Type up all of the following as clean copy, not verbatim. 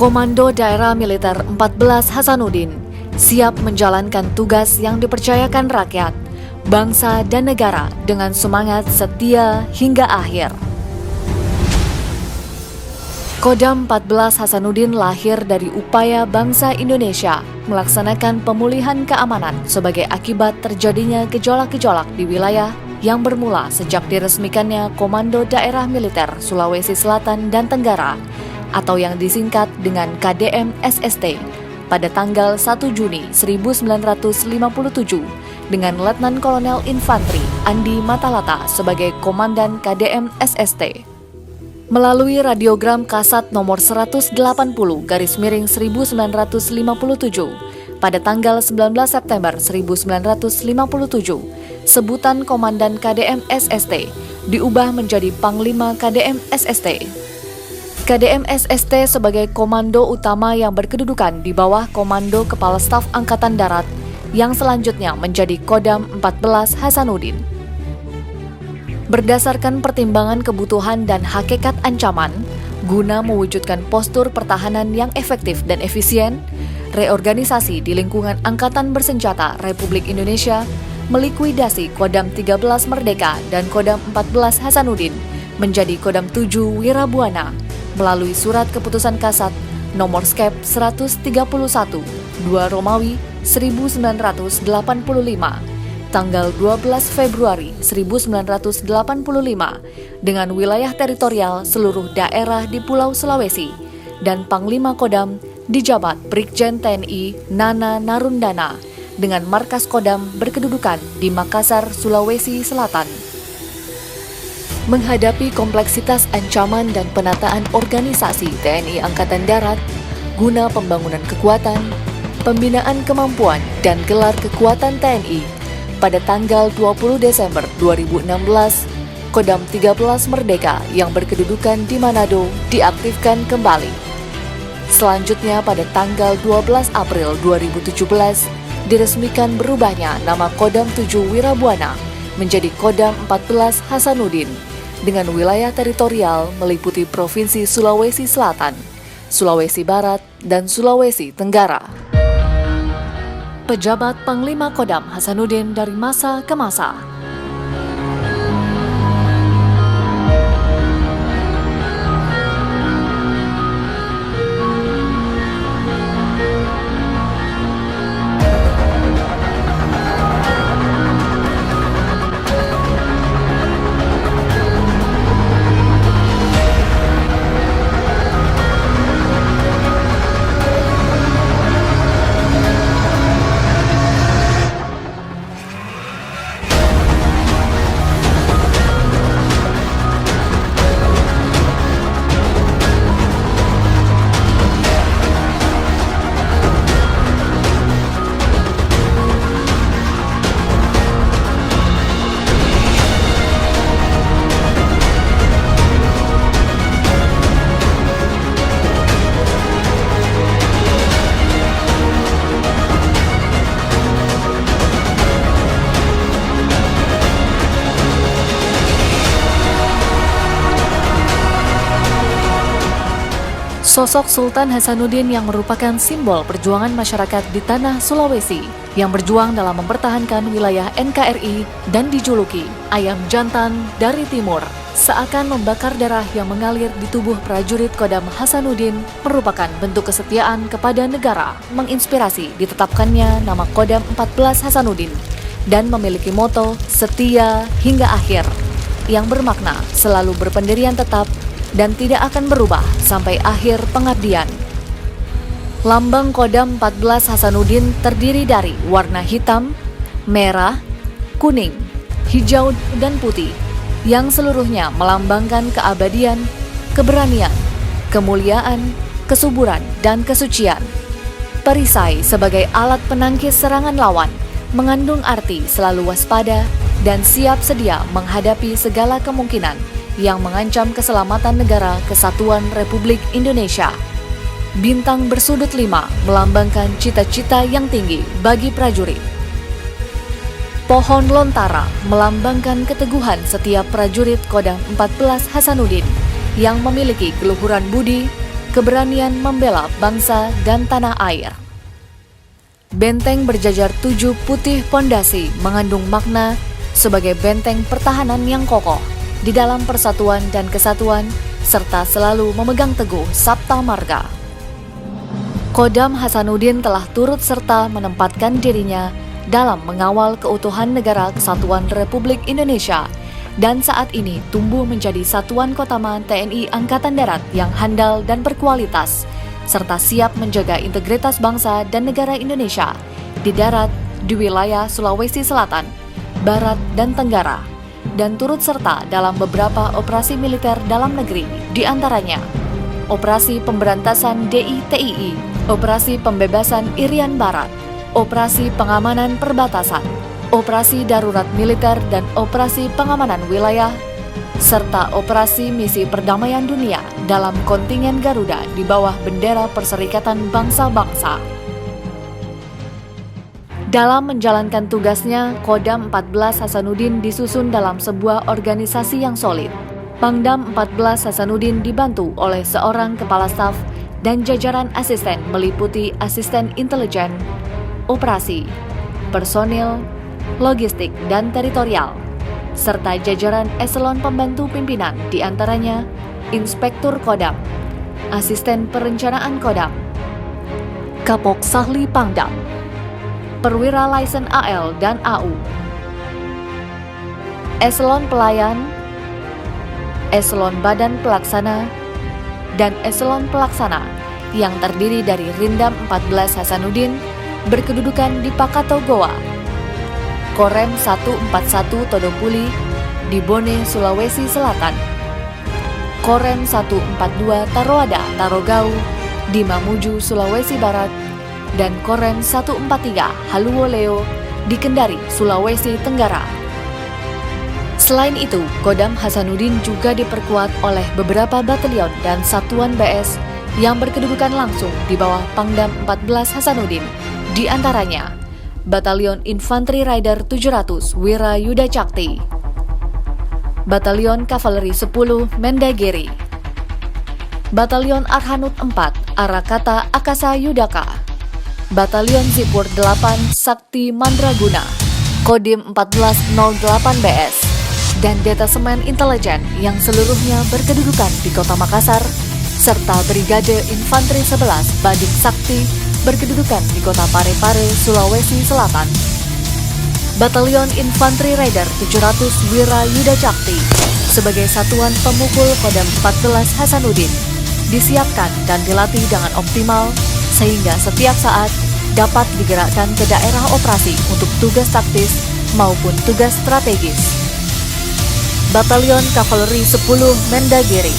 Komando Daerah Militer 14 Hasanuddin siap menjalankan tugas yang dipercayakan rakyat, bangsa dan negara dengan semangat setia hingga akhir. Kodam 14 Hasanuddin lahir dari upaya bangsa Indonesia melaksanakan pemulihan keamanan sebagai akibat terjadinya gejolak-gejolak di wilayah yang bermula sejak diresmikannya Komando Daerah Militer Sulawesi Selatan dan Tenggara atau yang disingkat dengan KDM SST pada tanggal 1 Juni 1957 dengan Letnan Kolonel Infantri Andi Matalata sebagai Komandan KDM SST. Melalui radiogram kasat nomor 180/1957 pada tanggal 19 September 1957, sebutan Komandan KDM SST diubah menjadi Panglima KDM SST. KDM SST sebagai komando utama yang berkedudukan di bawah Komando Kepala Staf Angkatan Darat yang selanjutnya menjadi Kodam 14 Hasanuddin. Berdasarkan pertimbangan kebutuhan dan hakikat ancaman, guna mewujudkan postur pertahanan yang efektif dan efisien, reorganisasi di lingkungan Angkatan Bersenjata Republik Indonesia melikuidasi Kodam 13 Merdeka dan Kodam 14 Hasanuddin menjadi Kodam 7 Wirabuana melalui surat keputusan kasat nomor Skep 131 2 Romawi 1985 tanggal 12 Februari 1985 dengan wilayah teritorial seluruh daerah di Pulau Sulawesi dan Panglima Kodam dijabat Brigjen TNI Nana Narundana dengan markas Kodam berkedudukan di Makassar, Sulawesi Selatan. Menghadapi kompleksitas ancaman dan penataan organisasi TNI Angkatan Darat guna pembangunan kekuatan, pembinaan kemampuan dan gelar kekuatan TNI pada tanggal 20 Desember 2016, Kodam 13 Merdeka yang berkedudukan di Manado diaktifkan kembali. Selanjutnya pada tanggal 12 April 2017, diresmikan berubahnya nama Kodam 7 Wirabuana menjadi Kodam 14 Hasanuddin dengan wilayah teritorial meliputi Provinsi Sulawesi Selatan, Sulawesi Barat, dan Sulawesi Tenggara. Pejabat Panglima Kodam Hasanuddin dari masa ke masa. Sosok Sultan Hasanuddin yang merupakan simbol perjuangan masyarakat di tanah Sulawesi yang berjuang dalam mempertahankan wilayah NKRI dan dijuluki ayam jantan dari timur seakan membakar darah yang mengalir di tubuh prajurit Kodam Hasanuddin merupakan bentuk kesetiaan kepada negara, menginspirasi ditetapkannya nama Kodam 14 Hasanuddin dan memiliki moto setia hingga akhir yang bermakna selalu berpendirian tetap dan tidak akan berubah sampai akhir pengabdian. Lambang Kodam 14 Hasanuddin terdiri dari warna hitam, merah, kuning, hijau, dan putih yang seluruhnya melambangkan keabadian, keberanian, kemuliaan, kesuburan, dan kesucian. Perisai sebagai alat penangkis serangan lawan mengandung arti selalu waspada dan siap sedia menghadapi segala kemungkinan yang mengancam keselamatan negara kesatuan Republik Indonesia. Bintang bersudut 5 melambangkan cita-cita yang tinggi bagi prajurit. Pohon lontara melambangkan keteguhan setiap prajurit Kodam 14 Hasanuddin yang memiliki keluhuran budi, keberanian membela bangsa dan tanah air. Benteng berjajar 7 putih pondasi mengandung makna sebagai benteng pertahanan yang kokoh di dalam persatuan dan kesatuan, serta selalu memegang teguh Sabta Marga. Kodam Hasanuddin telah turut serta menempatkan dirinya dalam mengawal keutuhan Negara Kesatuan Republik Indonesia dan saat ini tumbuh menjadi satuan Kotama TNI Angkatan Darat yang handal dan berkualitas, serta siap menjaga integritas bangsa dan negara Indonesia di darat, di wilayah Sulawesi Selatan, Barat, dan Tenggara, dan turut serta dalam beberapa operasi militer dalam negeri, di antaranya Operasi Pemberantasan DITII, Operasi Pembebasan Irian Barat, Operasi Pengamanan Perbatasan, Operasi Darurat Militer dan Operasi Pengamanan Wilayah, serta Operasi Misi Perdamaian Dunia dalam kontingen Garuda di bawah bendera Perserikatan Bangsa-Bangsa. Dalam menjalankan tugasnya, Kodam 14 Hasanuddin disusun dalam sebuah organisasi yang solid. Pangdam 14 Hasanuddin dibantu oleh seorang kepala staf dan jajaran asisten meliputi asisten intelijen, operasi, personil, logistik, dan teritorial, serta jajaran eselon pembantu pimpinan diantaranya Inspektur Kodam, Asisten Perencanaan Kodam, Kapok Sahli Pangdam, Perwira Laisen AL dan AU, Eselon Pelayan, Eselon Badan Pelaksana, dan Eselon Pelaksana yang terdiri dari Rindam 14 Hasanuddin berkedudukan di Pakato Goa, Korem 141 Todopuli di Bone, Sulawesi Selatan, Korem 142 Taroada Tarogau di Mamuju, Sulawesi Barat, dan Korem 143 Haluoleo di Kendari, Sulawesi Tenggara. Selain itu, Kodam Hasanuddin juga diperkuat oleh beberapa batalion dan satuan BS yang berkedudukan langsung di bawah Pangdam 14 Hasanuddin, di antaranya Batalion Infanteri Rider 700 Wira Yuda Cakti, Batalion Kavaleri 10 Mendagiri, Batalion Arhanud 4 Arakata Akasa Yudaka, Batalion Sipur 8 Sakti Mandraguna, Kodim 1408 BS, dan Detasemen Intelijen yang seluruhnya berkedudukan di Kota Makassar, serta Brigade Infanteri 11 Badik Sakti berkedudukan di Kota Parepare, Sulawesi Selatan. Batalion Infanteri Rider 700 Wira Yuda Cakti sebagai satuan pemukul Kodam 14 Hasanuddin disiapkan dan dilatih dengan optimal sehingga setiap saat dapat digerakkan ke daerah operasi untuk tugas taktis maupun tugas strategis. Batalion Kavaleri 10 Mendagiri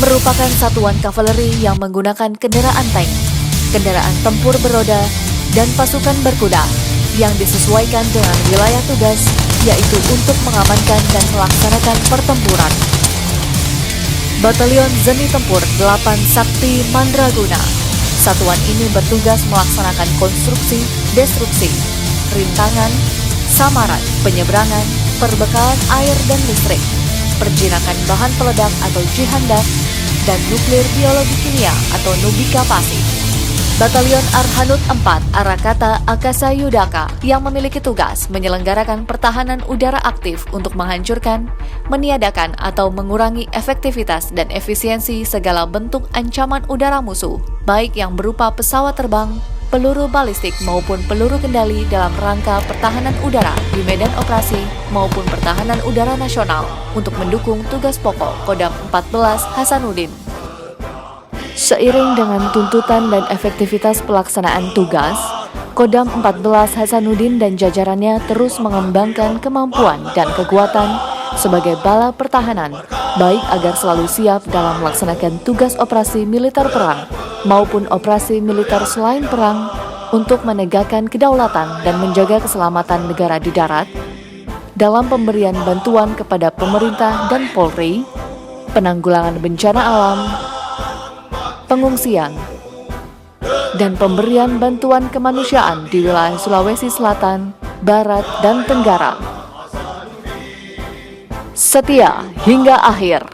merupakan satuan kavaleri yang menggunakan kendaraan tank, kendaraan tempur beroda, dan pasukan berkuda yang disesuaikan dengan wilayah tugas, yaitu untuk mengamankan dan melaksanakan pertempuran. Batalion Zeni Tempur 8 Sakti Mandraguna. Satuan ini bertugas melaksanakan konstruksi, destruksi, rintangan, samaran, penyeberangan, perbekalan air dan listrik, perjinakan bahan peledak atau jihandak, dan nuklir biologi kimia atau Nubika Pasif. Batalion Arhanud 4 Arakata Akasa Yudaka yang memiliki tugas menyelenggarakan pertahanan udara aktif untuk menghancurkan, meniadakan atau mengurangi efektivitas dan efisiensi segala bentuk ancaman udara musuh, baik yang berupa pesawat terbang, peluru balistik maupun peluru kendali dalam rangka pertahanan udara di medan operasi maupun pertahanan udara nasional untuk mendukung tugas pokok Kodam 14 Hasanuddin. Seiring dengan tuntutan dan efektivitas pelaksanaan tugas, Kodam 14 Hasanuddin dan jajarannya terus mengembangkan kemampuan dan kekuatan sebagai bala pertahanan, baik agar selalu siap dalam melaksanakan tugas operasi militer perang maupun operasi militer selain perang untuk menegakkan kedaulatan dan menjaga keselamatan negara di darat, dalam pemberian bantuan kepada pemerintah dan Polri, penanggulangan bencana alam, pengungsian, dan pemberian bantuan kemanusiaan di wilayah Sulawesi Selatan, Barat, dan Tenggara. Setia hingga akhir.